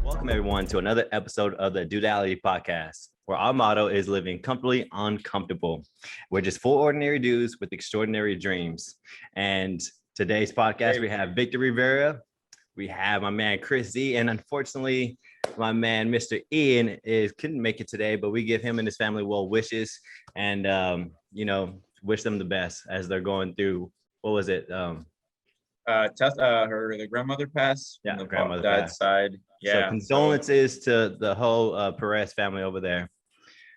Welcome, everyone, to another episode of the Dudeality podcast, where our motto is living comfortably uncomfortable. We're just four ordinary dudes with extraordinary dreams. And today's podcast, we have Victor Rivera, we have my man Chris Z, and unfortunately, my man Mr. Ian couldn't make it today, but we give him and his family well wishes and wish them the best as they're going through. What was it? The grandmother passed. Yeah, the grandmother dad's side. Yeah. So condolences to the whole Perez family over there.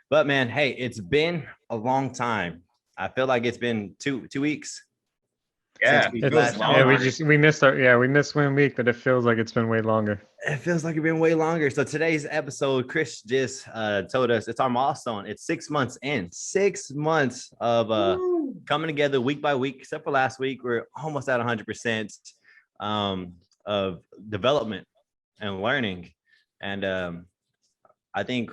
But man, hey, it's been a long time. I feel like it's been two weeks. Yeah, we missed 1 week, but it feels like it's been way longer. It feels like it's been way longer. So today's episode, Chris just told us it's our milestone. It's 6 months in. 6 months of coming together week by week, except for last week. We're almost at 100% of development and learning. And I think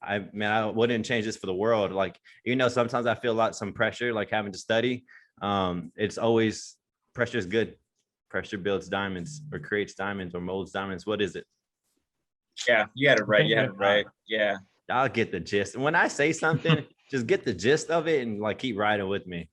I wouldn't change this for the world. Like, sometimes I feel some pressure, like having to study. It's always, pressure is good. Pressure builds diamonds or creates diamonds or molds diamonds. What is it? Yeah, you had it right. Yeah. I'll get the gist. And when I say something, just get the gist of it and keep riding with me.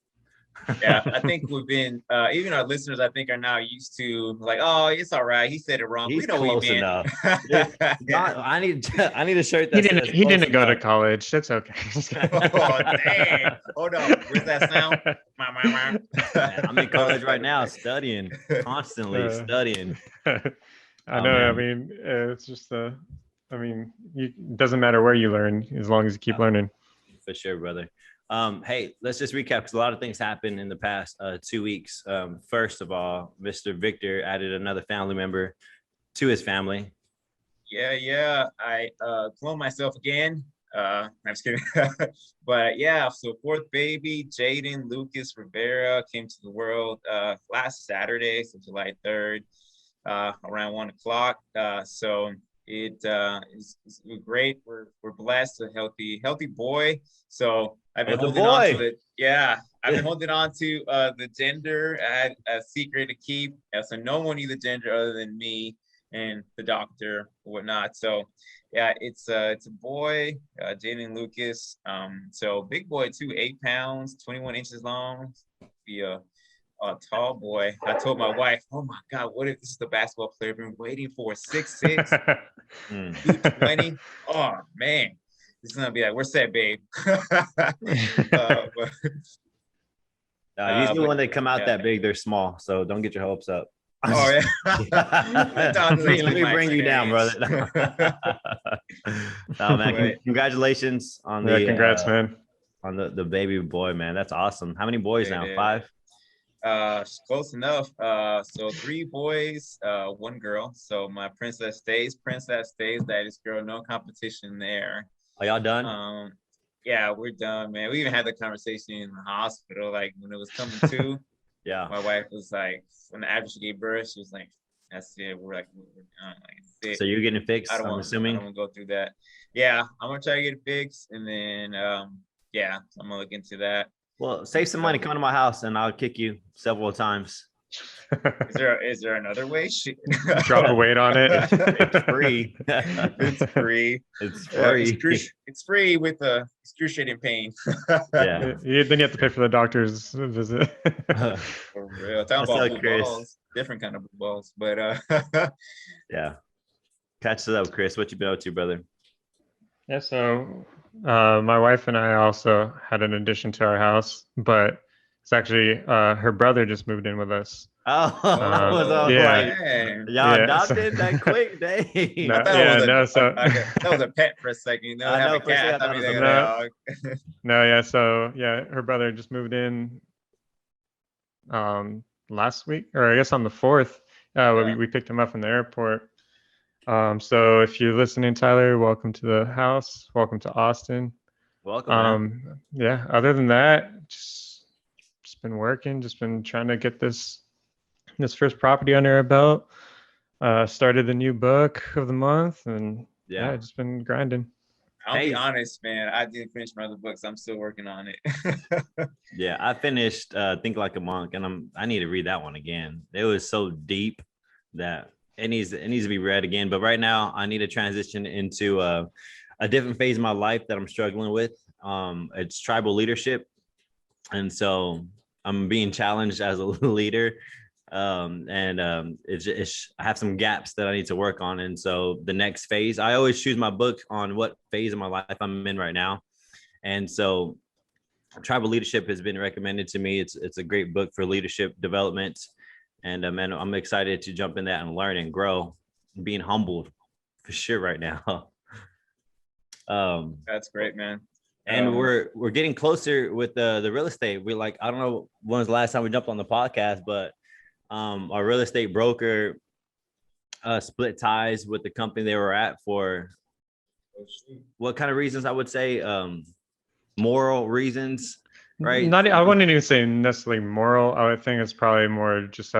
Yeah, I think we've been even our listeners, I think, are now used to oh, it's all right. He said it wrong. He's we know close enough. I need a shirt that he didn't go to college. That's okay. Oh, dang. Hold on. Where's that sound? I'm in college right now, studying, constantly studying. I know. I mean, it's just it doesn't matter where you learn as long as you keep learning. For sure, brother. Hey, let's just recap because a lot of things happened in the past 2 weeks. First of all, Mr. Victor added another family member to his family. Yeah. I cloned myself again. I'm just kidding. But yeah, so fourth baby, Jaden Lucas Rivera, came to the world last Saturday, so July 3rd, around 1 o'clock. So it is great. We're blessed, a healthy boy. So I've been holding on to it. Yeah, I've been holding on to the gender. I had a secret to keep, so no one knew the gender other than me and the doctor or whatnot. So yeah, it's a boy, Jaden Lucas. So big boy too, 8 pounds, 21 inches long. Be a tall boy. I told my wife, "Oh my God, what if this is the basketball player I've been waiting for? 6'6", 220. Oh man, this is gonna be like, we're set, babe." Usually when they come out that big, they're small. So don't get your hopes up. Oh yeah. Let me bring you down, brother. No, man. Congratulations on congrats, man. On the baby boy, man. That's awesome. How many boys now? 5? Close enough. So 3 boys, 1 girl. So my princess stays, daddy's girl, no competition there. Are y'all done? Yeah, we're done, man. We even had the conversation in the hospital, like when it was coming to. Yeah. My wife was like, when the after she gave birth, she was like, "That's it." We're done. Like, that's it. So you're getting fixed? I'm assuming. I don't want to go through that. Yeah, I'm gonna try to get it fixed, and then I'm gonna look into that. Well, save some money. Come to my house, and I'll kick you several times. Is there another way? Drop a weight on it. It's free. It's free. It's free. It's free with excruciating pain. Yeah. Then you have to pay for the doctor's visit. For real. Talking about blue balls, different kind of blue balls, but yeah. Catch it up, Chris. What you been up to, brother? Yeah. So my wife and I also had an addition to our house, but it's actually her brother just moved in with us. Oh, y'all adopted that quick day. That was a pet for a second. So her brother just moved in last week, or I guess on the 4th. We picked him up from the airport. So if you're listening, Tyler, welcome to the house. Welcome to Austin. Welcome. Yeah. Other than that, just been working. Just been trying to get this first property under our belt. Started the new book of the month, and just been grinding. I'll be honest, man. I didn't finish my other books. I'm still working on it. Yeah, I finished Think Like a Monk, and I need to read that one again. It was so deep that it needs to be read again. But right now, I need to transition into a different phase of my life that I'm struggling with. It's tribal leadership, and so I'm being challenged as a leader. I have some gaps that I need to work on. And so the next phase, I always choose my book on what phase of my life I'm in right now. And so Tribal Leadership has been recommended to me. It's a great book for leadership development. And man, I'm excited to jump in that and learn and grow, being humbled for sure right now. That's great, man. And we're getting closer with the real estate. We're like, I don't know when was the last time we jumped on the podcast, but our real estate broker split ties with the company they were at for what kind of reasons? I would say moral reasons, right? I wouldn't even say necessarily moral. I would think it's probably more just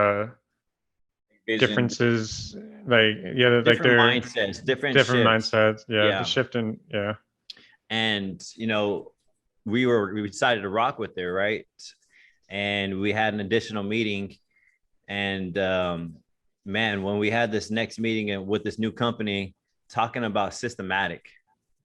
differences, like like their mindsets, different mindsets. Yeah, the shift in And we decided to rock with her, right? And we had an additional meeting. And man, when we had this next meeting and with this new company talking about systematic,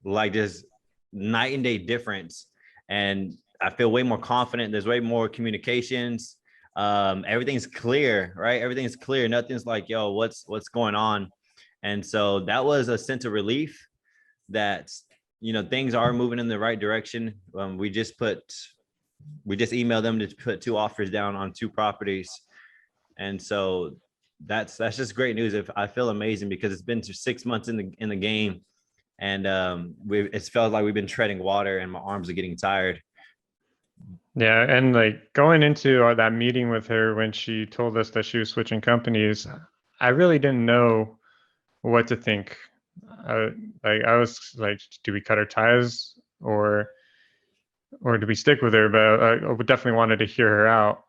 like just night and day difference. And I feel way more confident. There's way more communications. Everything's clear, right? Everything's clear. Nothing's like, yo, what's going on? And so that was a sense of relief that, things are moving in the right direction. We just emailed them to put 2 offers down on 2 properties. And so that's just great news. I feel amazing because it's been 6 months in the game, and it felt like we've been treading water, and my arms are getting tired. Yeah, and like going into that meeting with her when she told us that she was switching companies, I really didn't know what to think. I was like, do we cut our ties or do we stick with her? But I definitely wanted to hear her out.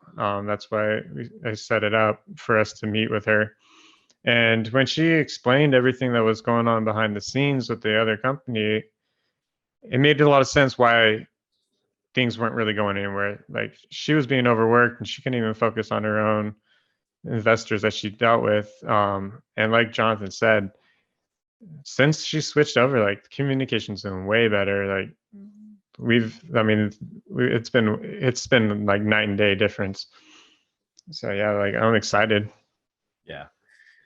That's why I set it up for us to meet with her. And when she explained everything that was going on behind the scenes with the other company, it made a lot of sense why things weren't really going anywhere. Like she was being overworked and she couldn't even focus on her own investors that she dealt with. And like Jonathan said, since she switched over, like the communication's been way better. Like it's been like night and day difference. So yeah, like I'm excited. Yeah.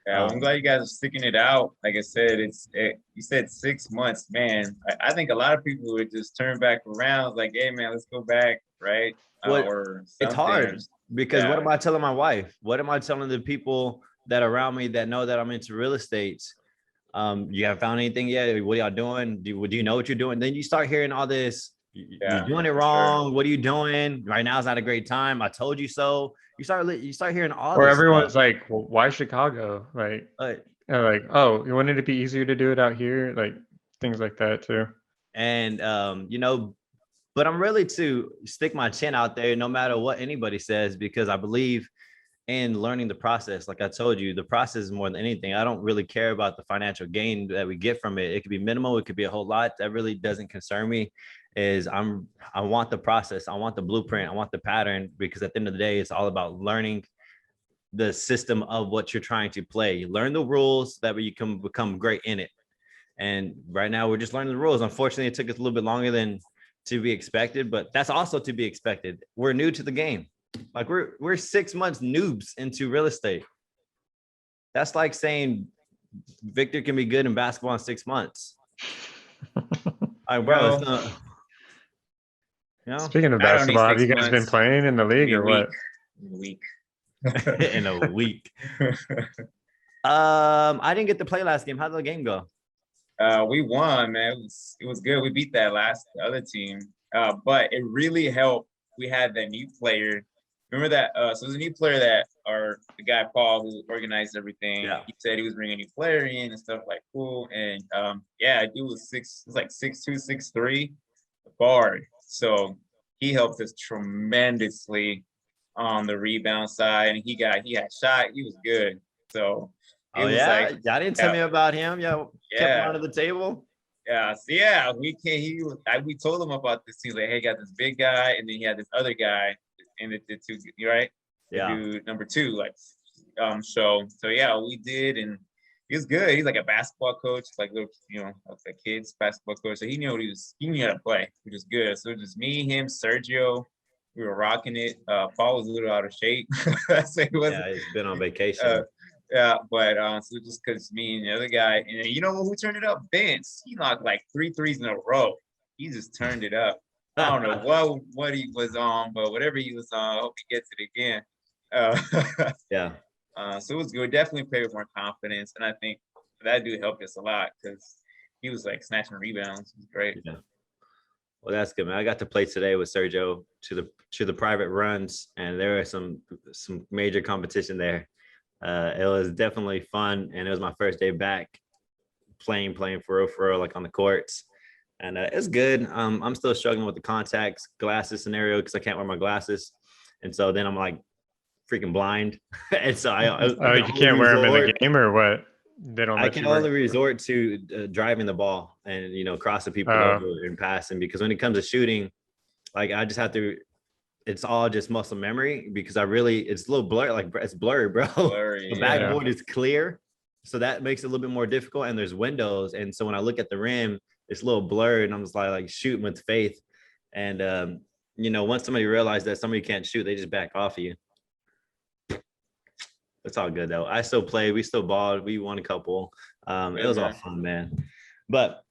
I'm glad you guys are sticking it out. Like I said, you said 6 months, man. I think a lot of people would just turn back around, like, hey man, let's go back, right? Or it's hard because what am I telling my wife? What am I telling the people that are around me that know that I'm into real estate? You haven't found anything yet? What are y'all doing? Do you know what you're doing? Then you start hearing all this. You're doing it wrong. Sure. What are you doing? Right now is not a great time. I told you so. You start hearing all. Or everyone's stuff. Like, well, why Chicago? Like, oh, you wanted it to be easier to do it out here, like things like that too. And but I'm really to stick my chin out there, no matter what anybody says, because I believe in learning the process. Like I told you, the process is more than anything. I don't really care about the financial gain that we get from it. It could be minimal. It could be a whole lot. That really doesn't concern me. I want the process. I want the blueprint. I want the pattern, because at the end of the day, it's all about learning the system of what you're trying to play. You learn the rules that way you can become great in it. And right now we're just learning the rules. Unfortunately, it took us a little bit longer than to be expected, but that's also to be expected. We're new to the game. Like we're 6 months noobs into real estate. That's like saying Victor can be good in basketball in 6 months. All right, bro. It's not, Speaking of basketball, have you guys been playing in the league or what? In a week. I didn't get to play last game. How did the game go? We won, man. It was good. We beat the other team. But it really helped. We had that new player. Remember that? So there's a new player the guy Paul who organized everything. Yeah. He said he was bringing a new player in and stuff, like cool. And dude was 6'2", 6'3", guard. So he helped us tremendously on the rebound side, and he had shot. He was good. So y'all didn't tell me about him. Y'all kept him under the table. Yeah, so yeah, we told him about this. He's like, hey, got this big guy, and then he had this other guy, and the two, right? The Yeah. dude number two, like, so yeah, we did, and he was good. He's like a basketball coach, like little, like kids basketball coach. So he knew he knew how to play, which is good. So it was just me, him, Sergio. We were rocking it. Paul was a little out of shape, so he wasn't. Yeah, he's been on vacation. Yeah, but so just because me and the other guy, and then, you know who turned it up? Vince. He knocked like 3 threes in a row. He just turned it up. I don't know what he was on, but whatever he was on, I hope he gets it again. Yeah. So it was good. Definitely played with more confidence, and I think that dude helped us a lot because he was like snatching rebounds. It was great. Yeah. Well, that's good, man. I got to play today with Sergio to the private runs, and there was some major competition there. It was definitely fun, and it was my first day back playing for real, like on the courts, and it's good. I'm still struggling with the contacts glasses scenario because I can't wear my glasses, and so then I'm like freaking blind, and so you can't wear them in the game or what? They don't. I can only resort to driving the ball and crossing people over and passing, because when it comes to shooting, like I just have to. It's all just muscle memory because it's a little blurry, like it's blurry, bro. Blurry, the backboard is clear, so that makes it a little bit more difficult. And there's windows, and so when I look at the rim, it's a little blurred, and I'm just like shooting with faith. And once somebody realizes that somebody can't shoot, they just back off of you. It's all good though. I still play. We still balled. We won a couple. It was all fun, man. But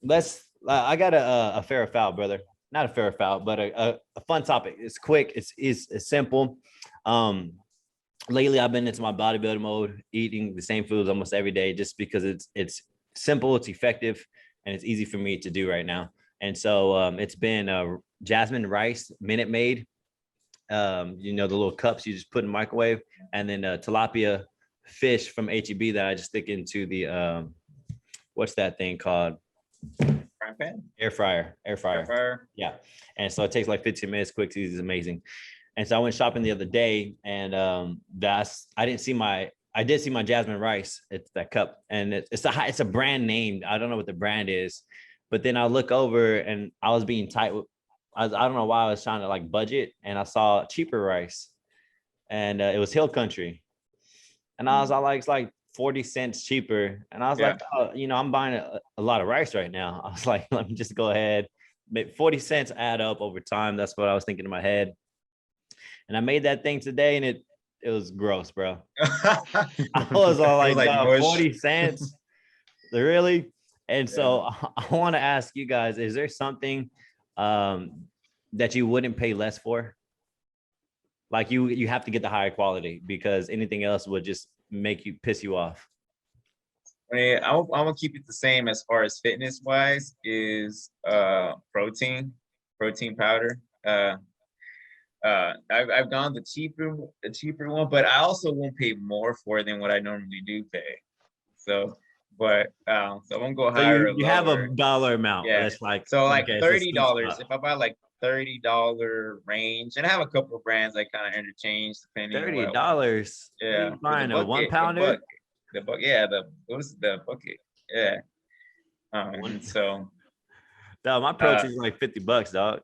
I got a fair or foul, brother. Not a fair or foul, but a fun topic. It's quick. It's simple. Lately, I've been into my bodybuilding mode, eating the same foods almost every day, just because it's simple, it's effective, and it's easy for me to do right now. And so it's been jasmine rice Minute Maid. The little cups you just put in the microwave, and then tilapia fish from HEB that I just stick into the what's that thing called? Frying pan? Air fryer. Yeah. And so it takes like 15 minutes, quick, easy, it's amazing. And so I went shopping the other day, and I did see my jasmine rice. It's that cup, and it's a brand name. I don't know what the brand is, but then I look over and I was being tight. I don't know why I was trying to like budget, and I saw cheaper rice, and it was Hill Country, and I was all like, it's like 40 cents cheaper, and I was like, oh, I'm buying a lot of rice right now. I was like, let me just go ahead. 40 cents add up over time. That's what I was thinking in my head, and I made that thing today, and it was gross, bro. I was all like 40 cents, really? And so I want to ask you guys: is there something that you wouldn't pay less for? Like you have to get the higher quality because anything else would just piss you off. I mean, I'm gonna keep it the same as far as fitness wise is protein powder. I've gone the cheaper one, but I also won't pay more for it than what I normally do pay. So but so I won't go higher. So you have a dollar amount. Yeah. That's like like $30. If I buy like $30 range, and I have a couple of brands I kind of interchange depending. $30. Yeah. Buying a 1 pounder. The bucket. Yeah. So. No, my protein is like $50, dog.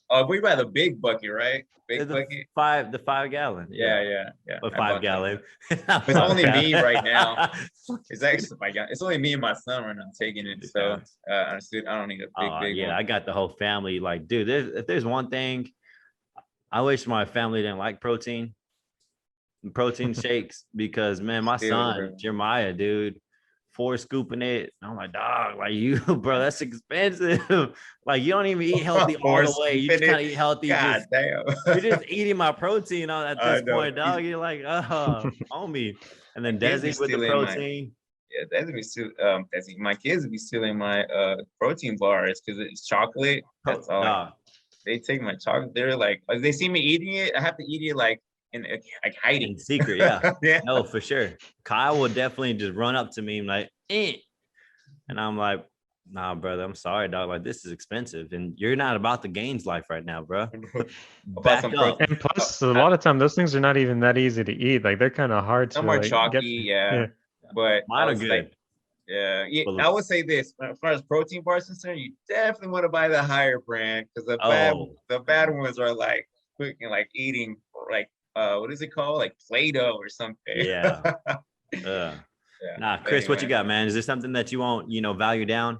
Oh, we buy the big bucket, right? Big bucket. The 5 gallon. Yeah. But 5 gallon. It's only me right now. It's actually 5 gallon. It's only me and my son right now taking it. So I don't need a big one. I got the whole family. Like, dude, if there's one thing, I wish my family didn't like protein shakes, because man, my son Jeremiah, dude, 4 scooping it. I'm like, dog, like you, bro, that's expensive. Like you don't even eat healthy all the way. You just kind of eat healthy. God damn. You're just eating my protein at this point, dog. You're like, homie. And then Desi with the protein. Desi be still. My kids be stealing my protein bars because it's chocolate. That's all. They take my chocolate. They're like, they see me eating it, I have to eat it like in hiding, in secret. Yeah. No, for sure. Kyle will definitely just run up to me like, and I'm like, nah, brother, I'm sorry, dog. Like, this is expensive, and you're not about the gains life right now, bro. Back up. And plus, a lot of time, those things are not even that easy to eat. Like, they're kind of hard to. Some are chalky, yeah. But mine are good. Yeah, Full I of- would say this as far as protein bars concerned, you definitely want to buy the higher brand because Oh, the bad ones are like quick and like eating like what is it called, like Play-Doh or something. yeah. Yeah. Nah, But Chris, what you anyway, got, man? Is there something that you won't, value down?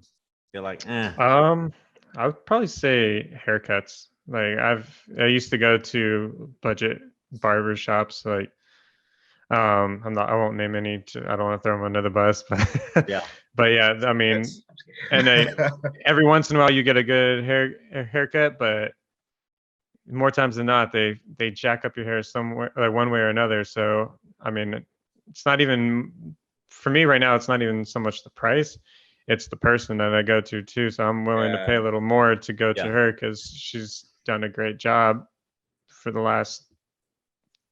You're like, I would probably say haircuts. Like I used to go to budget barber shops. Like I won't name any. I don't want to throw them under the bus, but yeah, but yeah, I mean, that's I'm just and kidding. every once in a while you get a good haircut, but more times than not they jack up your hair somewhere, like one way or another. So I mean, it's not even for me right now. It's not even so much the price; it's the person that I go to too. So I'm willing to pay Yeah. a little more to go to yeah. her because she's done a great job for the last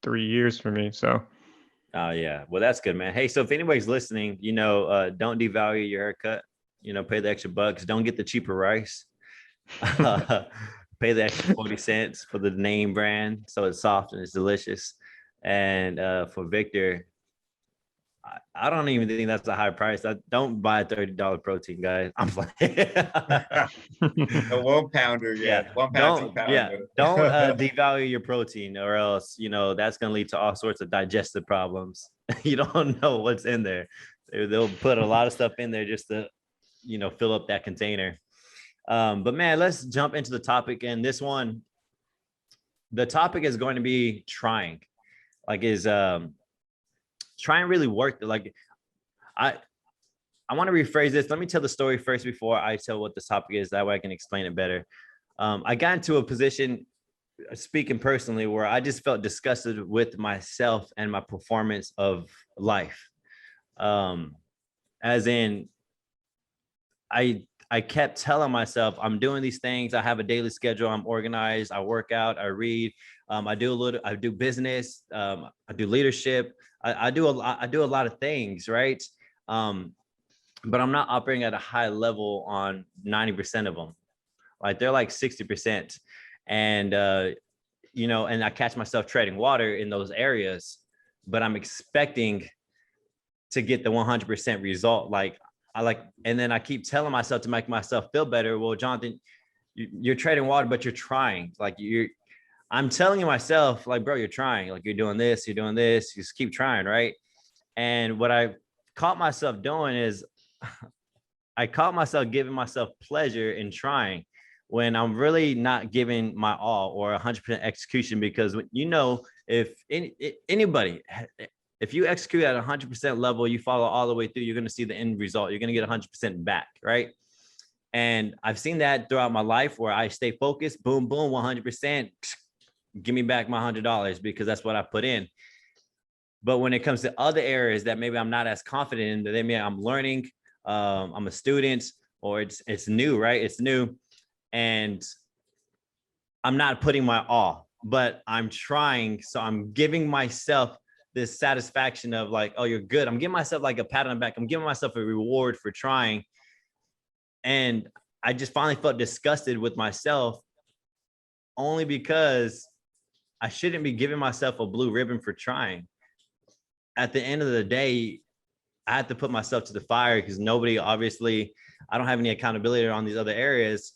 3 years for me. So Oh yeah. Well, that's good, man. Hey, so if anybody's listening, don't devalue your haircut. Pay the extra bucks. Don't get the cheaper rice. Pay the extra 40 cents for the name brand, so it's soft and it's delicious. And for Victor, I don't even think that's a high price. I don't buy a $30 protein, guys. I'm like, A 1 pounder, yeah. yeah, 1 pound, two don't yeah, pounder. don't devalue your protein, or else that's gonna lead to all sorts of digestive problems. You don't know what's in there. They'll put a lot of stuff in there just to fill up that container. But man, let's jump into the topic. And this one, the topic is going to be trying. Like, is trying really worth it? Like, I I want to rephrase this. Let me tell the story first before I tell what this topic is. That way I can explain it better. I got into a position, speaking personally, where I just felt disgusted with myself and my performance of life. As in, I kept telling myself I'm doing these things. I have a daily schedule. I'm organized. I work out. I read. I do business. I do leadership. I do a lot. I do a lot of things, right? But I'm not operating at a high level on 90% of them. Like, they're like 60%, and and I catch myself treading water in those areas, but I'm expecting to get the 100% result. And then I keep telling myself to make myself feel better. Well, Jonathan, you're treading water, but you're trying. I'm telling you myself, like, bro, you're trying. Like, you're doing this, you just keep trying, right? And what I caught myself doing is I caught myself giving myself pleasure in trying when I'm really not giving my all or 100% execution. Because if anybody, if you execute at 100% level, you follow all the way through, you're going to see the end result. You're going to get 100% back, right? And I've seen that throughout my life where I stay focused, boom, boom, 100%, give me back my $100 because that's what I put in. But when it comes to other areas that maybe I'm not as confident in, that maybe I'm learning, I'm a student, or it's new, right? It's new, and I'm not putting my all, but I'm trying. So I'm giving myself this satisfaction of like, oh, you're good. I'm giving myself like a pat on the back. I'm giving myself a reward for trying. And I just finally felt disgusted with myself, only because I shouldn't be giving myself a blue ribbon for trying. At the end of the day, I had to put myself to the fire because I don't have any accountability on these other areas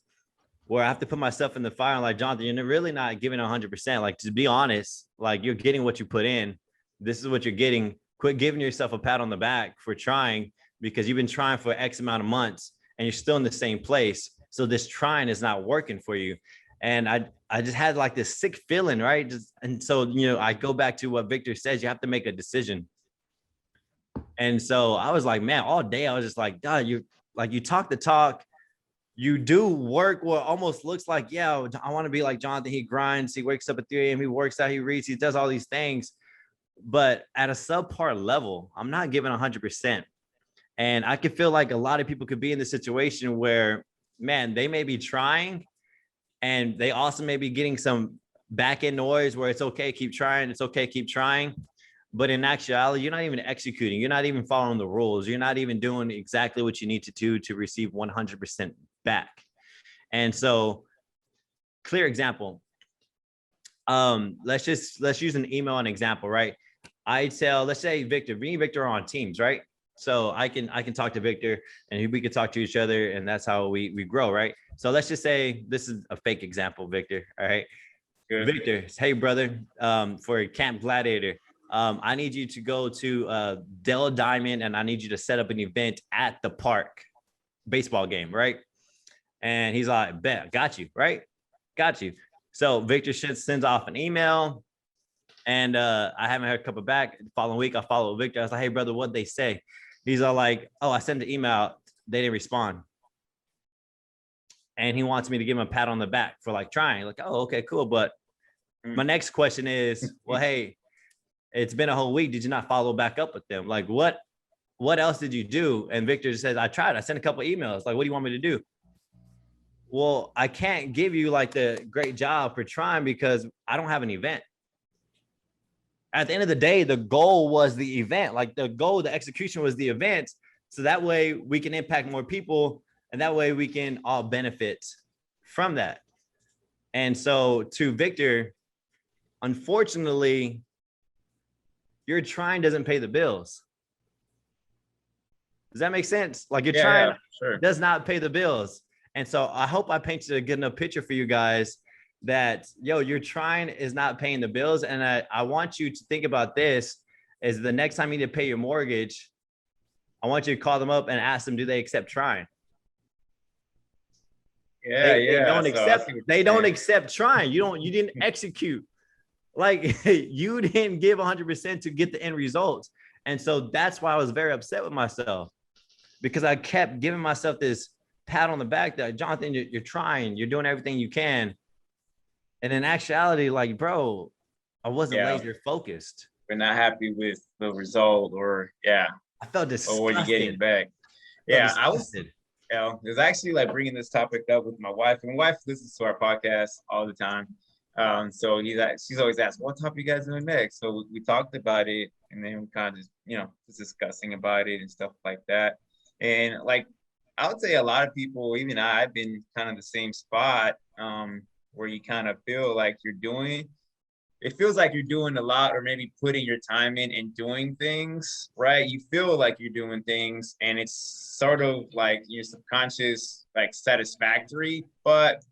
where I have to put myself in the fire. And like, Jonathan, you're really not giving 100%. Like, to be honest, like, you're getting what you put in. This is what you're getting. Quit giving yourself a pat on the back for trying, because you've been trying for X amount of months and you're still in the same place. So this trying is not working for you. And I just had like this sick feeling, right? And so, I go back to what Victor says, you have to make a decision. And so I was like, man, all day I was just like, God, you talk the talk, you do work what almost looks like, yeah, I want to be like Jonathan. He grinds, he wakes up at 3 a.m., he works out, he reads, he does all these things. But at a subpar level, I'm not giving 100%. And I could feel like a lot of people could be in the situation where, man, they may be trying and they also may be getting some back end noise where it's okay, keep trying. It's okay, keep trying. But in actuality, you're not even executing. You're not even following the rules. You're not even doing exactly what you need to do to receive 100% back. And so, clear example. Let's use an email an example, right? Let's say Victor, me and Victor are on teams, right? So I can talk to Victor and we could talk to each other, and that's how we grow, right? So let's just say this is a fake example, Victor. All right. Good. Victor, hey brother, for Camp Gladiator, I need you to go to Dell Diamond, and I need you to set up an event at the park, baseball game, right? And he's like, bet, got you, right? Got you. So Victor sends off an email, and I haven't heard a couple back. The following week, I follow Victor. I was like, hey brother, what'd they say? He's all like, oh, I sent the email, they didn't respond. And he wants me to give him a pat on the back for like trying. Like, oh, okay, cool. But my next question is, well, hey, it's been a whole week. Did you not follow back up with them? Like, what else did you do? And Victor says, I tried. I sent a couple emails. Like, what do you want me to do? Well, I can't give you like the great job for trying because I don't have an event. At the end of the day, the goal was the event. Like the execution was the event. So that way we can impact more people, and that way we can all benefit from that. And so to Victor, unfortunately, your trying doesn't pay the bills. Does that make sense? Like your trying does not pay the bills. And so I hope I painted a good enough picture for you guys that, yo, your trying is not paying the bills. And I want you to think about this is the next time you need to pay your mortgage, I want you to call them up and ask them, do they accept trying? They don't accept trying. You didn't execute. Like you didn't give 100% to get the end results. And so that's why I was very upset with myself, because I kept giving myself this pat on the back that, Jonathan, you're trying, you're doing everything you can. And in actuality, like, bro, I wasn't laser focused. We're not happy with the result, or I felt disgusted. Or what you're getting back. I was. It was actually like bringing this topic up with my wife. And my wife listens to our podcast all the time. So she's always asked, what topic you guys doing next? So we talked about it, and then we kind of just, just discussing about it and stuff like that. And like, I would say a lot of people, even I've been kind of the same spot, where you kind of feel like it feels like you're doing a lot, or maybe putting your time in and doing things, right? You feel like you're doing things, and it's sort of like your subconscious, like satisfactory, but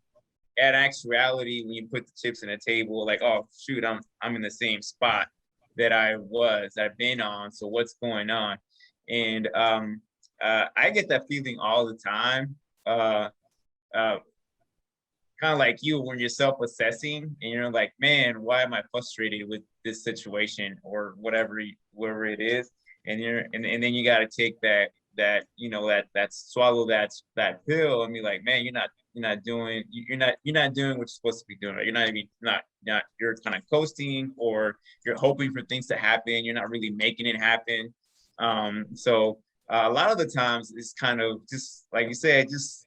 at actuality, when you put the chips in the table, like, oh shoot, I'm in the same spot that I've been on. So what's going on? And I get that feeling all the time. Kind of like you, when you're self-assessing and you're like, man, why am I frustrated with this situation or whatever it is? And then you got to take that swallow that pill and be like, man, you're not doing what you're supposed to be doing. You're kind of coasting, or you're hoping for things to happen. You're not really making it happen. So a lot of the times it's kind of just like you said, just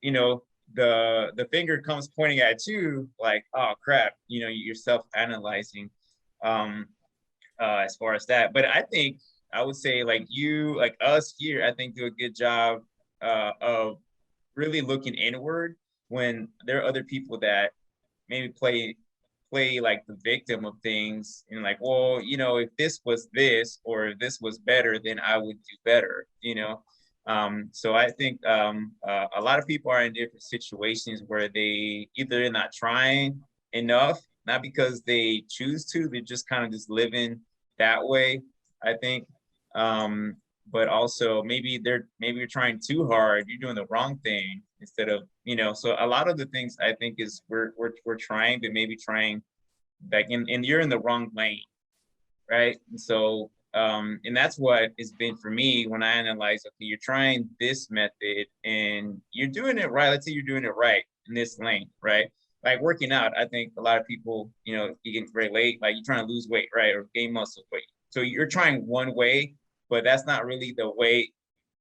the finger comes pointing at you like, oh crap, you're self-analyzing as far as that. But I think I would say like us here, I think do a good job of really looking inward when there are other people that maybe play like the victim of things, and like, well, if this was this, or if this was better, then I would do better, So I think a lot of people are in different situations where they're not trying enough, not because they choose to, they're just kind of just living that way, I think. But also maybe you're trying too hard, you're doing the wrong thing instead of, so a lot of the things I think is we're trying, but maybe trying like and you're in the wrong lane, right? And so and that's what it's been for me when I analyze, okay, you're trying this method and you're doing it right. Let's say you're doing it right in this lane, right? Like working out, I think a lot of people, you get very late, like you're trying to lose weight, right? Or gain muscle weight. So you're trying one way, but that's not really the way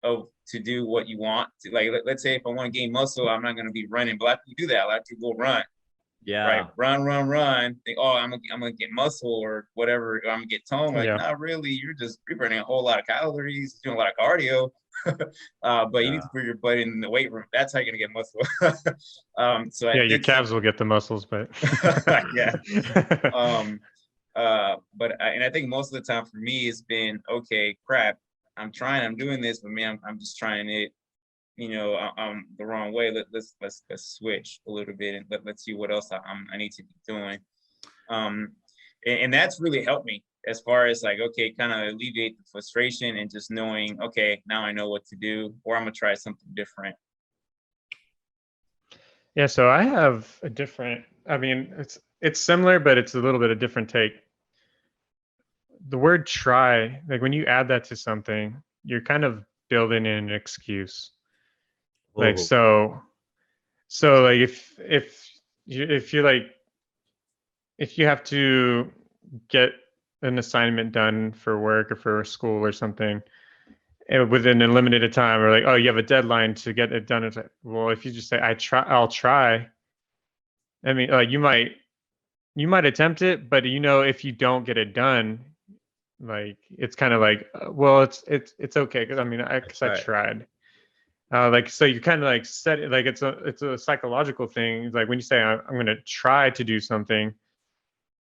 to do what you want to. Like, let's say if I want to gain muscle, I'm not going to be running, but I have to do that. I have to go run. Yeah. Right. Run. Think, oh, I'm gonna get muscle or whatever. Or I'm gonna get tone. Like, not really. You're burning a whole lot of calories, doing a lot of cardio. But you need to put your butt in the weight room. That's how you're gonna get muscle. So your calves will get the muscles, but yeah. But I think most of the time for me, it's been, okay, crap. I'm trying, I'm doing this, but man, I'm just trying it, the wrong way. Let's switch a little bit, and let's see what else I need to be doing. And that's really helped me as far as like, okay, kind of alleviate the frustration and just knowing, okay, now I know what to do, or I'm gonna try something different. Yeah, so I have a different, I mean, it's similar, but it's a little bit of different take. The word try, like when you add that to something, you're kind of building in an excuse. Like so like if you have to get an assignment done for work or for school or something within a limited time, or like, oh, you have a deadline to get it done. It's like, well, if you just say I'll try. I mean, you might attempt it, but if you don't get it done, like it's kind of like, well, it's okay because I tried. Like so you kind of like set it, like it's a psychological thing. Like when you say I'm going to try to do something,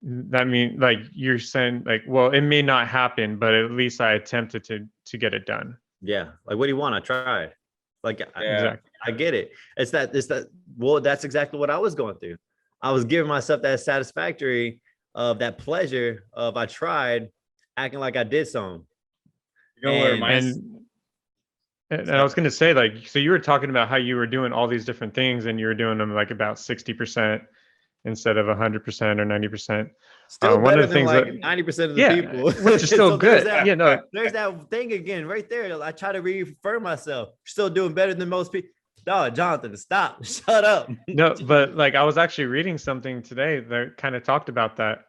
that means like you're saying like, well, it may not happen, but at least I attempted to get it done. Yeah, like what do you want? I tried. Like Exactly. I get it. It's that. Well, that's exactly what I was going through. I was giving myself that satisfactory of that pleasure of I tried, acting like I did something. And I was going to say, like, so you were talking about how you were doing all these different things and you were doing them like about 60% instead of 100% or 90%. Still better than like 90% of the people. Which is still good. There's that thing again right there. I try to reaffirm myself. Still doing better than most people. No, Jonathan, stop. Shut up. No, but like I was actually reading something today that kind of talked about that.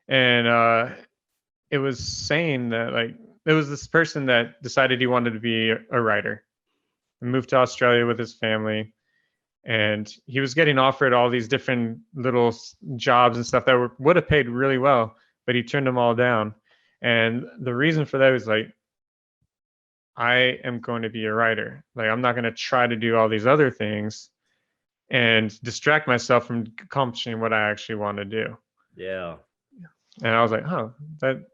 And it was saying that like there was this person that decided he wanted to be a writer and moved to Australia with his family. And he was getting offered all these different little jobs and stuff that would have paid really well, but he turned them all down. And the reason for that was like, I am going to be a writer. Like, I'm not going to try to do all these other things and distract myself from accomplishing what I actually want to do. Yeah. And I was like, that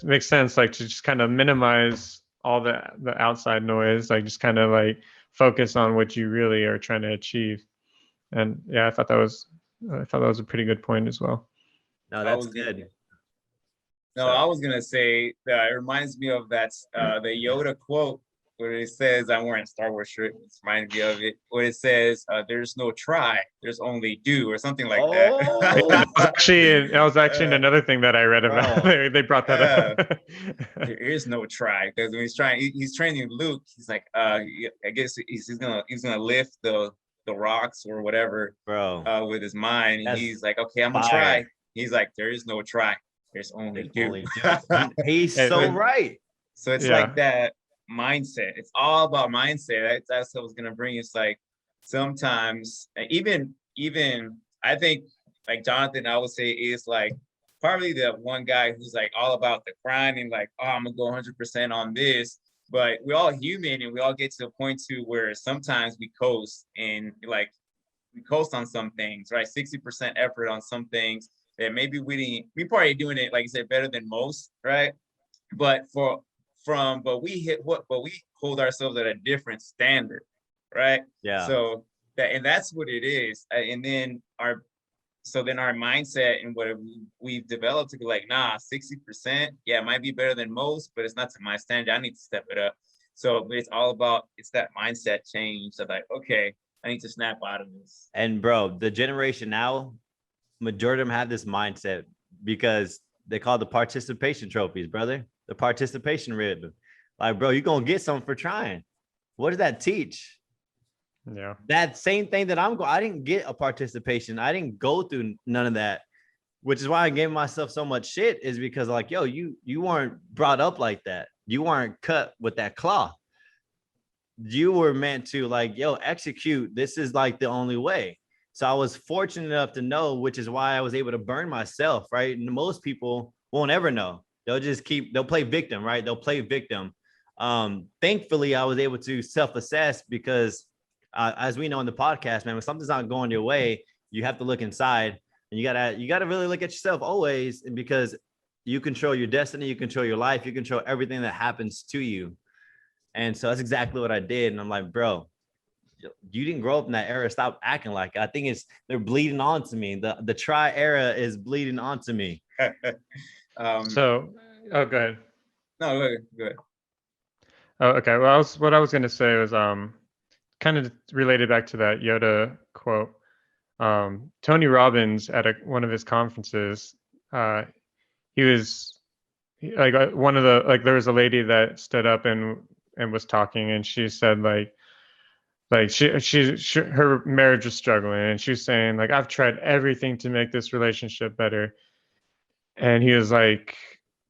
makes sense. Like to just kind of minimize all the outside noise, like just kind of like focus on what you really are trying to achieve. And yeah, I thought that was a pretty good point as well. No, that's good. No, I was gonna say that it reminds me of that the Yoda quote where it says, I'm wearing a Star Wars shirt, it's reminded me of it, where it says, there's no try, there's only do, or something like that. That was actually another thing that I read about. They brought that up. There is no try, because when he's training Luke, he's like, I guess he's gonna lift the rocks or whatever, with his mind, and he's like, okay, I'm gonna try. He's like, there is no try. There's only do. He's so right. So it's like that mindset. It's all about mindset. That's what I was gonna bring. It's like sometimes even I think like Jonathan, I would say is like probably the one guy who's like all about the grind and like, oh, I'm gonna go 100% on this. But we're all human and we all get to a point to where sometimes we coast and like we coast on some things, right? 60% effort on some things that maybe we probably doing it, like I said, better than most, right? But we hold ourselves at a different standard, right? Yeah. So that's what it is. And then our mindset and what we've developed to be like, 60%, yeah, it might be better than most, but it's not to my standard. I need to step it up. So it's all about, it's that mindset change of like, okay, I need to snap out of this. And bro, the generation now, majority of them have this mindset because they call the participation trophies, brother. The participation ribbon. Like, bro, you're going to get something for trying. What does that teach? Yeah. That same thing that I didn't get a participation. I didn't go through none of that, which is why I gave myself so much shit is because like, yo, you weren't brought up like that. You weren't cut with that cloth. You were meant to like, yo, execute. This is like the only way. So I was fortunate enough to know, which is why I was able to burn myself, right? And most people won't ever know. They'll play victim, right? They'll play victim. Thankfully, I was able to self-assess because as we know in the podcast, man, when something's not going your way, you have to look inside and you gotta really look at yourself always. And because you control your destiny, you control your life, you control everything that happens to you. And so that's exactly what I did. And I'm like, bro, you didn't grow up in that era. Stop acting like it. I think they're bleeding onto me. The try era is bleeding onto me. So, oh, go ahead. No, go ahead. Oh, okay. Well, what I was going to say was kind of related back to that Yoda quote. Tony Robbins at one of his conferences, he was like one of the there was a lady that stood up and was talking, and she said her marriage was struggling, and she was saying like, I've tried everything to make this relationship better, and he was like,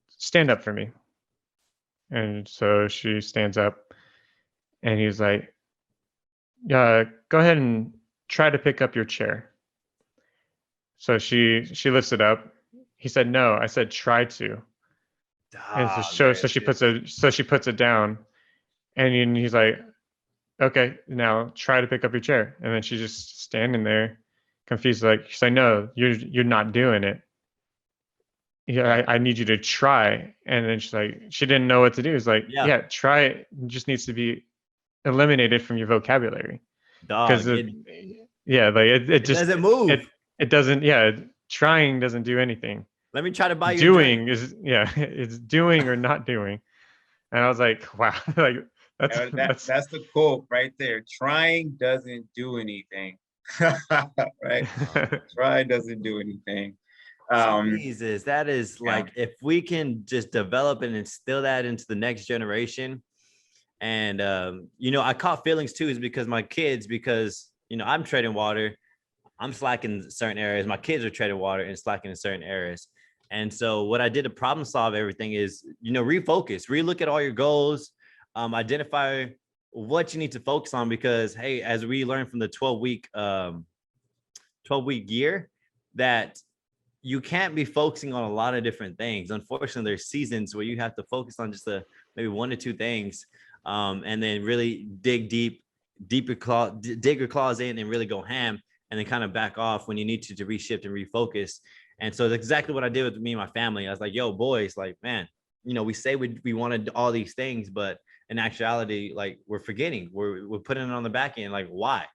stand up for me. And so she stands up, and he's like, yeah, go ahead and try to pick up your chair. So she lifts it up. He said, no. I said, try to. And so she puts it down, and he's like, okay, now try to pick up your chair. And then she's just standing there, confused. Like, she's like, no, you're not doing it. Yeah, I need you to try. And then she's like, she didn't know what to do. It's like, yeah, try it. It just needs to be eliminated from your vocabulary. Because yeah, like it just doesn't move. It doesn't. Yeah, trying doesn't do anything. Let me try to buy you doing is it's doing or not doing. And I was like, wow, like that's the quote right there. Trying doesn't do anything. Right? Try doesn't do anything. Jesus, that is like, if we can just develop and instill that into the next generation. And I caught feelings too, is because my kids, because I'm treading water, I'm slacking in certain areas, my kids are treading water and slacking in certain areas. And so what I did to problem solve everything is, refocus, relook at all your goals, identify what you need to focus on, because hey, as we learned from the 12-week year, that you can't be focusing on a lot of different things. Unfortunately, there's seasons where you have to focus on just maybe 1 or 2 things, and then really dig dig your claws in and really go ham, and then kind of back off when you need to reshift and refocus. And so that's exactly what I did with me and my family. I was like, yo, boys, like, man, we say we wanted all these things, but in actuality, like, we're forgetting, we're putting it on the back end. Like, why?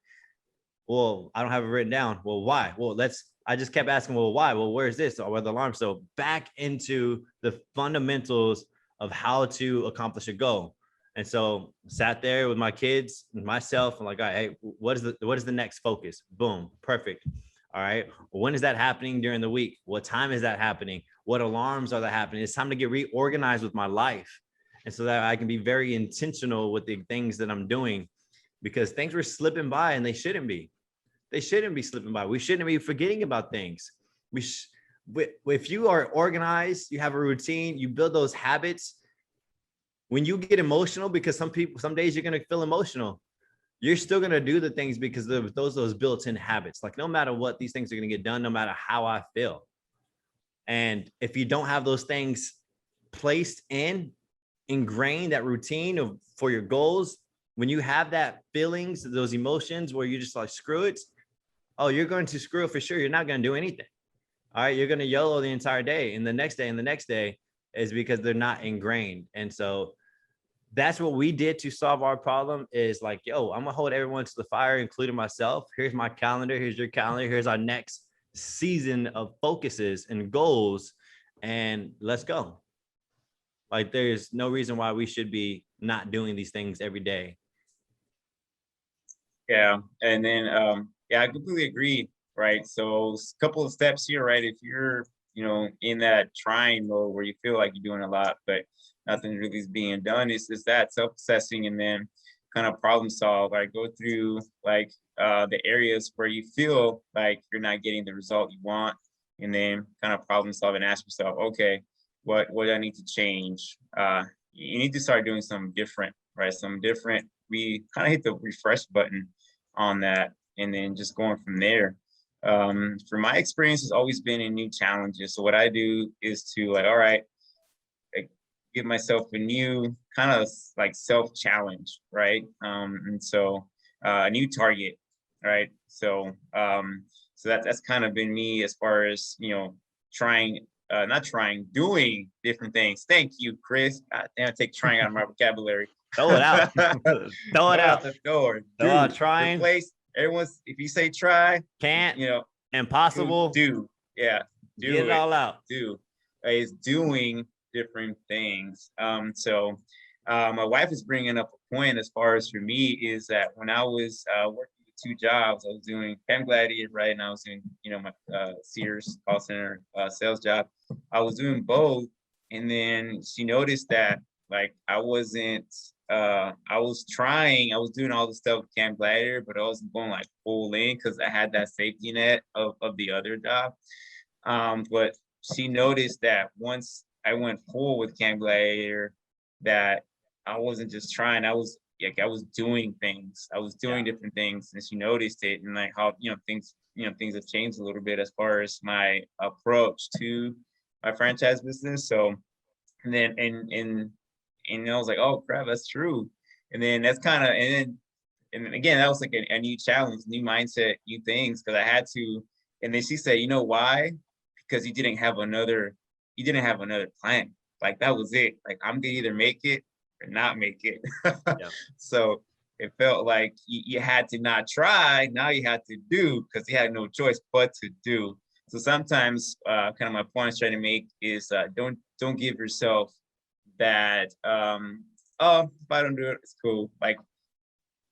Well, I don't have it written down. Well, why? Well, I just kept asking, well, why? Well, where's this? Or where the alarm? So back into the fundamentals of how to accomplish a goal. And so sat there with my kids and myself, and like, all right, hey, what is the next focus? Boom, perfect. All right, when is that happening during the week? What time is that happening? What alarms are that happening? It's time to get reorganized with my life, and so that I can be very intentional with the things that I'm doing, because things were slipping by, and they shouldn't be. They shouldn't be slipping by. We shouldn't be forgetting about things. If you are organized, you have a routine, you build those habits. When you get emotional, because some days you're going to feel emotional, you're still going to do the things because of those built-in habits. Like, no matter what, these things are going to get done, no matter how I feel. And if you don't have those things placed ingrained, that routine for your goals, when you have that feelings, those emotions where you're just like, screw it. Oh, you're going to screw it for sure. You're not going to do anything. All right. You're going to YOLO the entire day. And the next day is because they're not ingrained. And so that's what we did to solve our problem, is like, yo, I'm going to hold everyone to the fire, including myself. Here's my calendar. Here's your calendar. Here's our next season of focuses and goals. And let's go. Like, there's no reason why we should be not doing these things every day. Yeah. And then, I completely agree. Right. So a couple of steps here, right? If you're, in that trying mode where you feel like you're doing a lot, but nothing really is being done, is that self-assessing, and then kind of problem solve. Like, go through like the areas where you feel like you're not getting the result you want, and then kind of problem solve and ask yourself, okay, what do I need to change? You need to start doing something different, right? Something different. We kind of hit the refresh button on that, and then just going from there. For my experience has always been in new challenges. So what I do is to, like, all right, give myself a new kind of like self-challenge, right? And so a new target, right? So that's kind of been me as far as, trying doing different things. Thank you, Chris. God damn, take trying out of my vocabulary. Throw it out. Throw it out the door. Throw out trying. Replace everyone's. If you say try, Can't. you know, Impossible. do. Yeah. Do Get it all out. Do. Is doing different things. So my wife is bringing up a point as far as for me is that when I was working with two jobs, I was doing Pam Gladiator, right? And I was doing, my Sears call center sales job. I was doing both. And then she noticed that like I was doing all the stuff with Cam Gladiator, but I wasn't going like full in because I had that safety net of the other job. But she noticed that once I went full with Cam Gladiator, that I wasn't just trying, I was doing things. I was doing different things, and she noticed it, and like how things have changed a little bit as far as my approach to my franchise business. So, and then and I was like, oh crap, that's true. And then that's kind of and then again that was like a new challenge, new mindset, new things because I had to. And then she said, you know why? Because you didn't have another plan. Like that was it. Like I'm gonna either make it or not make it. So it felt like you had to not try. Now you had to do because you had no choice but to do. So sometimes kind of my point I was trying to make is don't give yourself that oh, if I don't do it, it's cool. Like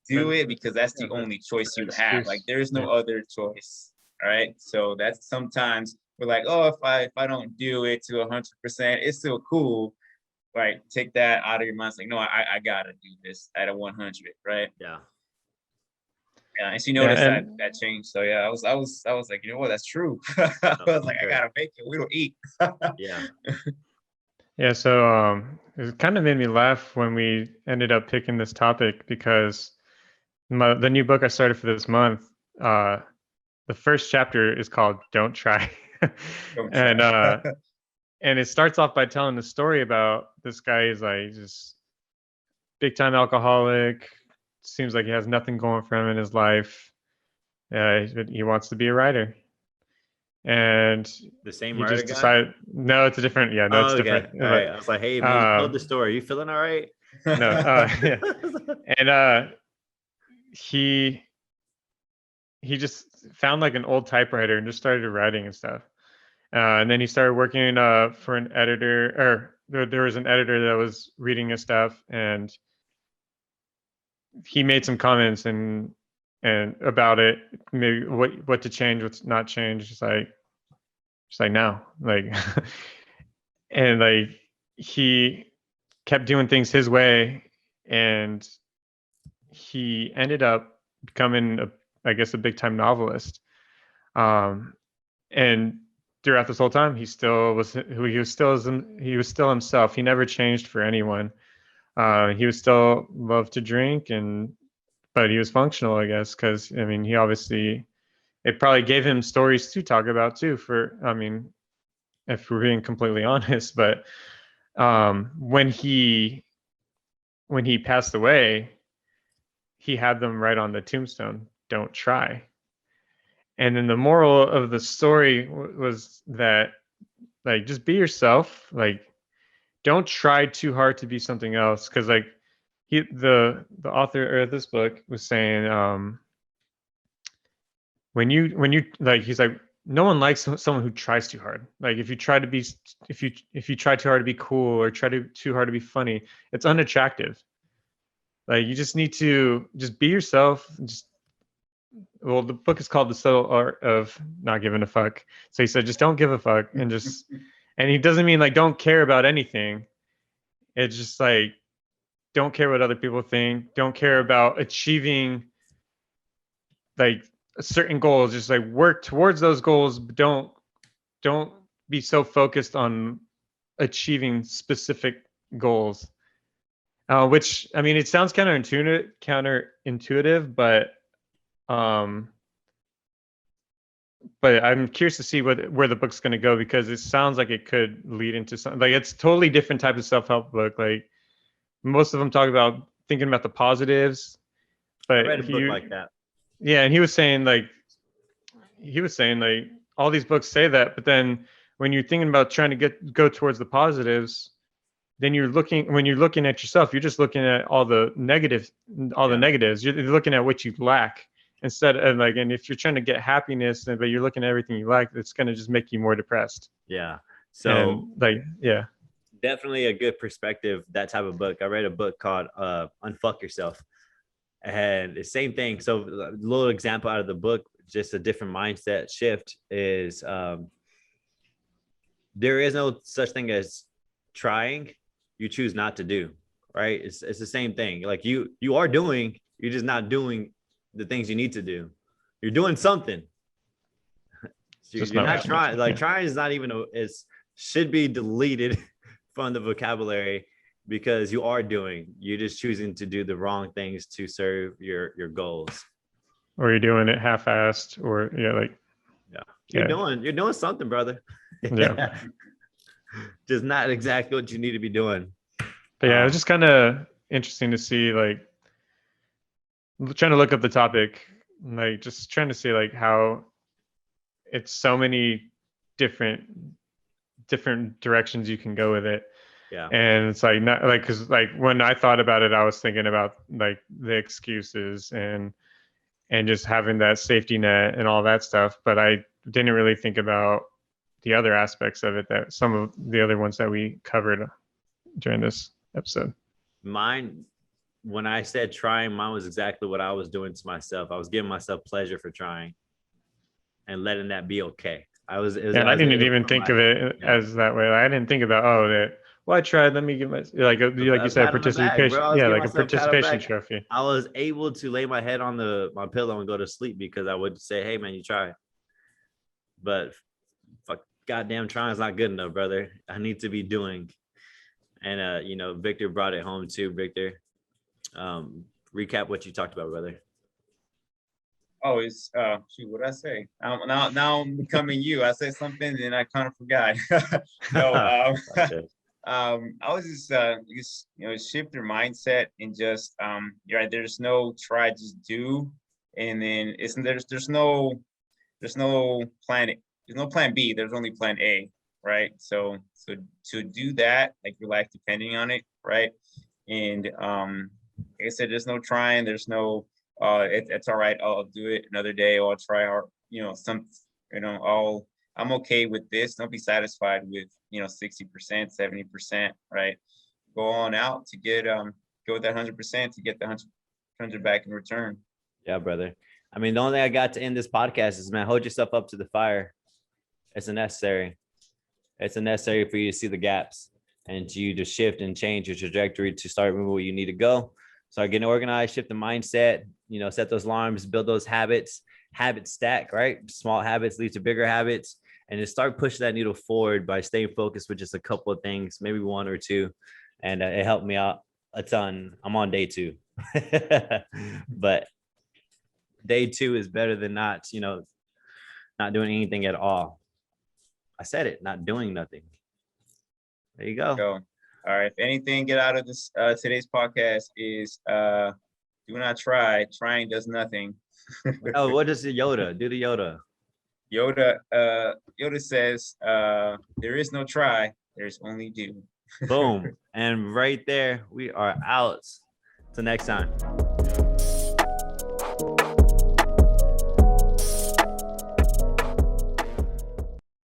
do it because that's the only choice you have. Like there's no other choice. All right. So that's sometimes we're like, oh, if I don't do it to 100%, it's still cool. Right. Take that out of your mind. It's like, no, I gotta do this at a 100, right? Yeah. Yeah. And she noticed that change. So yeah, I was like, you know what, that's true. I was like, I gotta make it. We don't eat. Yeah. Yeah, so it kind of made me laugh when we ended up picking this topic because the new book I started for this month, the first chapter is called "Don't Try," and it starts off by telling the story about this guy is like just big time alcoholic. Seems like he has nothing going for him in his life. He wants to be a writer. And the same he writer just guy? decided, no, it's a different. Yeah, no, it's different. All right. I was like, hey, man, you told the story. Are you feeling all right? No, yeah. And he just found like an old typewriter and just started writing and stuff. And then he started working for an editor, or there was an editor that was reading his stuff, and he made some comments and about it, maybe what to change, what's not change. Just like now, like, and like he kept doing things his way, and he ended up becoming I guess a big time novelist. And throughout this whole time, he was still himself. He never changed for anyone. He was still loved to drink, but he was functional, I guess, because I mean, it probably gave him stories to talk about too. If we're being completely honest, but when he passed away, he had them right on the tombstone, "Don't try." And then the moral of the story was that, like, just be yourself. Like, don't try too hard to be something else, because like the author of this book was saying, when you like, he's like, no one likes someone who tries too hard. Like if you try too hard to be cool or too hard to be funny, it's unattractive. Like you just need to just be yourself. Well, the book is called The Subtle Art of Not Giving a Fuck. So he said, just don't give a fuck, and he doesn't mean like don't care about anything. It's just like, don't care what other people think. Don't care about achieving like certain goals. Just like work towards those goals, but don't be so focused on achieving specific goals. Which, I mean, it sounds counterintuitive, but I'm curious to see where the book's going to go, because it sounds like it could lead into something. Like it's totally different type of self-help book. Like most of them talk about thinking about the positives, but I read a book like that. Yeah, and he was saying like all these books say that, but then when you're thinking about trying to go towards the positives, then when you're looking at yourself, you're just looking at all the negatives. You're looking at what you lack instead of like, and if you're trying to get happiness, but you're looking at everything you lack, it's going to just make you more depressed. Yeah. So definitely a good perspective, that type of book. I read a book called Unfuck Yourself, and the same thing. So a little example out of the book, just a different mindset shift is there is no such thing as trying. You choose not to do, right? It's the same thing. Like you are doing, you're just not doing the things you need to do. You're doing something. You're not trying. Like trying is not even should be deleted from the vocabulary, because you are doing. You're just choosing to do the wrong things to serve your goals. Or you're doing it half-assed, or you're doing something, brother. Yeah. Just not exactly what you need to be doing. But yeah, it's just kind of interesting to see, like, trying to look up the topic, like just trying to see like how it's so many different directions you can go with it. Yeah. And it's like, not like, because like when I thought about it, I was thinking about like the excuses and just having that safety net and all that stuff, but I didn't really think about the other aspects of it, that some of the other ones that we covered during this episode. Mine, when I said trying, mine was exactly what I was doing to myself. I was giving myself pleasure for trying and letting that be okay. I didn't even think of it as that way. Like, I didn't think about, I tried. Let me give like you said, participation. Like a participation trophy. I was able to lay my head on my pillow and go to sleep because I would say, "Hey, man, you tried." But fuck, goddamn, trying is not good enough, brother. I need to be doing. And Victor brought it home too. Victor, recap what you talked about, brother. Oh, it's what did I say? Now I'm becoming you. I said something and I kind of forgot. No, I was just shift your mindset and just you're right. There's no try, just do, and then there's no plan. There's no plan B. There's only plan A, right? So to do that, like your life depending on it, right? And like I said, there's no trying. There's no it's all right. I'll do it another day. Or I'll try hard. I'm okay with this. Don't be satisfied with 60%, 70%, right? Go on out to get go with that 100% to get the 100 back in return. Yeah, brother. I mean, the only thing I got to end this podcast is, man, hold yourself up to the fire. It's necessary. It's necessary for you to see the gaps and to you to shift and change your trajectory to start moving where you need to go. Start getting organized, shift the mindset, set those alarms, build those habits, habit stack, right? Small habits lead to bigger habits, and just start pushing that needle forward by staying focused with just a couple of things, maybe one or two. And it helped me out a ton. I'm on day 2, but day 2 is better than not doing anything at all. I said it, not doing nothing. There you go. All right. If anything, get out of this today's podcast is do not try. Trying does nothing. Oh, what does the Yoda do? The Yoda. Yoda says, there is no try. There's only do. Boom. And right there, we are out. Till next time.